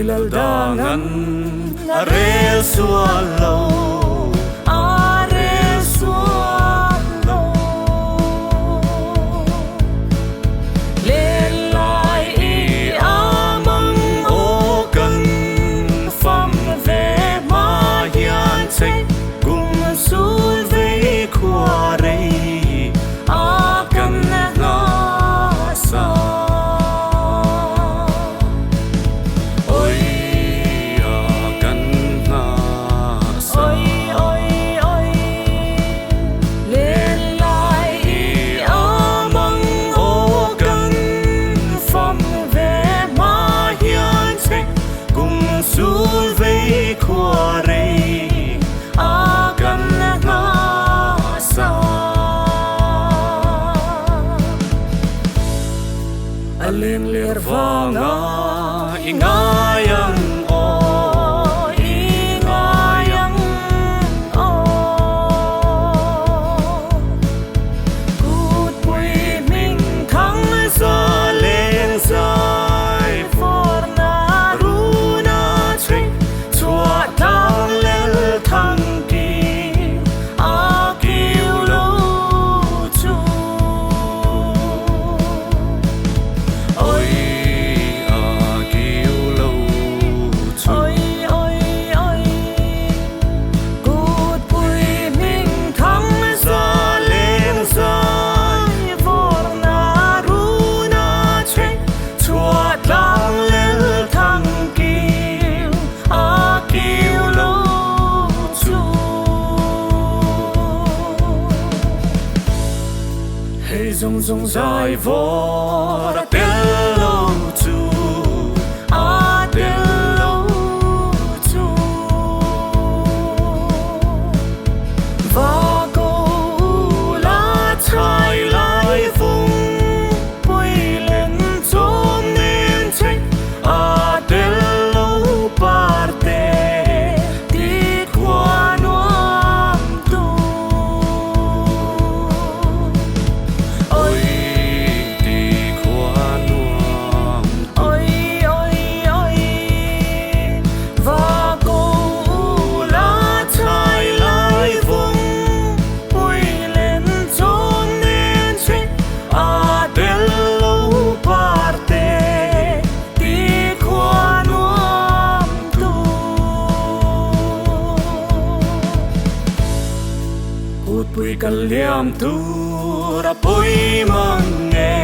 Ilaldangan are swallow Lelai I amang okan Pham ve ma hian chek Kum sul ve khua rei Akan nga sa Oi akan nga sa Oi Lelai I amang okan Pham ve ma hian chek Kum sul ve khua rei Akan nga sa Aleng ler vanga ingayang ingayang Gut pui ming thang sa leng sai for na ru na ching chua thang lel thang ki a kiu lo chu Oi Hey zong zong dài vô đã tiếng lâu chu tiếng lâu chu và cô lá trái lại vùng bôi lên trốn nên trách tiếng lâu parte đi qua noam tu Pui kan liam tu ra pui mang nghe